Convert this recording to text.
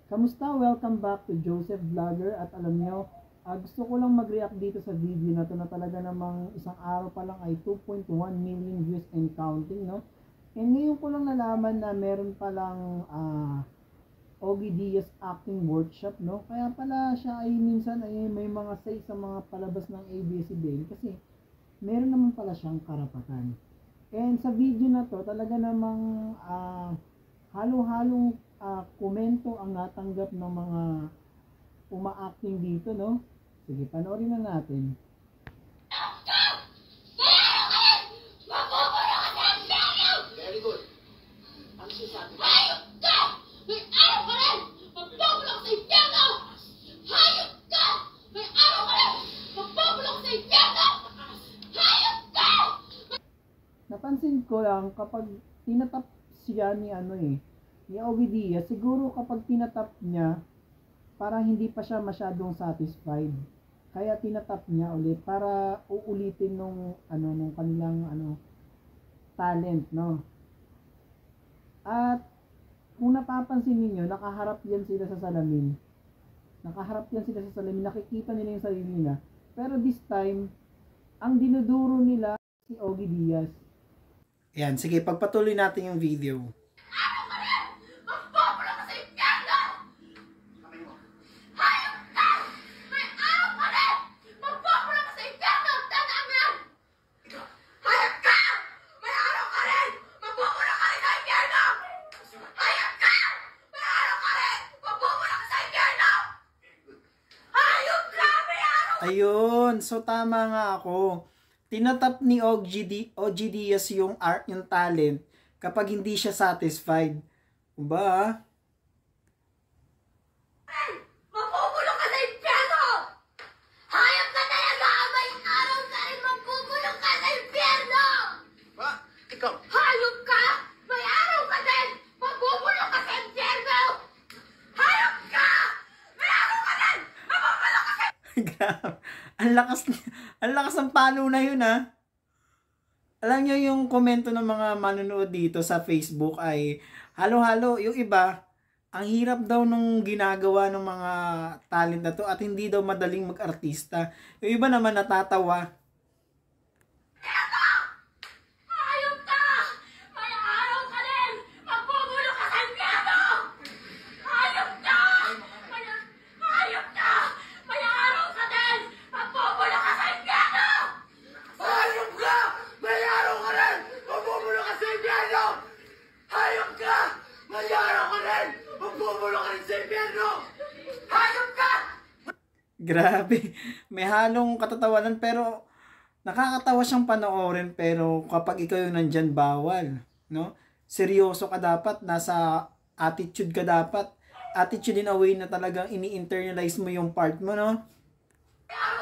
Kamusta? Welcome back to Joseph Vlogger. At alam nyo, gusto ko lang mag-react dito sa video na to na talaga namang isang araw pa lang ay 2.1 million views and counting, no? And ngayon ko lang nalaman na meron palang Ogie Diaz acting workshop, no? Kaya pala siya ay minsan ay may mga say sa mga palabas ng ABS-CBN kasi meron naman pala siyang karapatan. And sa video na to, talaga namang halo-halong komento ang natanggap ng mga uma-acting dito, no? Sige, panoorin na natin. Very good. Ang sinasabi ko. Hayop ka! May araw ka rin! Magbubulok sa impyerno! Hayop ka! May araw ka rin! Magbubulok sa impyerno! Hayop ka! Napansin ko lang kapag tinatap siya ni ni Ogie Diaz, siguro kapag tinatap niya, parang hindi pa siya masyadong satisfied. Kaya tinatap niya ulit para uulitin nung kanilang talent, no? At kung napapansin niyo, nakaharap yan sila sa salamin. Nakikita nila yung sarili nila. Pero this time, ang dinuduro nila si Ogie Diaz. Yan, sige, pagpatuloy natin yung video. Araw ka rin! Magbubulok sa impyerno! Kamay mo. Hayop ka! May araw ka rin! Magbubulok sa impyerno! Tandaan mo yan! Ikaw. Hayop ka! May araw ka rin! Magbubulok ka rin sa impyerno! Hayop ka! May araw ka rin! Magbubulok ka sa impyerno! Hayop ka! May araw! Ayun, so tama nga ako. Tinatap ni Ogie Diaz yung talent kapag hindi siya satisfied. Ba? Magbubulok ka sa impyerno! Hayop ka talaga! May araw ka rin magbubulok ka sa impyerno! Ha? Ikaw. Hayop ka! May araw ka din! Magbubulok ka sa impyerno! Hayop ka! May araw ka din! Magbubulok ka sa Grabe. Ang lakas ng palo na yun, ha. Alam nyo yung komento ng mga manonood dito sa Facebook ay halo-halo. Yung iba, ang hirap daw nung ginagawa ng mga talent na to at hindi daw madaling mag-artista. Yung iba naman natatawa. Hayop ka! May araw ka din! Magbubulok ka sa impyerno! Hayop ka! Hayop ka! May araw ka din! Magbubulok ka sa impyerno! Hayop ka! May araw ka rin! Magbubulok ka sa impyerno! Hayop ka! May araw ka rin! Magbubulok ka rin sa impyerno! Hayop ka! Grabe. May halong katatawanan pero nakakatawa siyang panoorin pero kapag ikaw yung nandyan, bawal. No? Seryoso ka dapat. Nasa attitude ka dapat. Attitude in a way na talagang ini-internalize mo yung part mo, no? May araw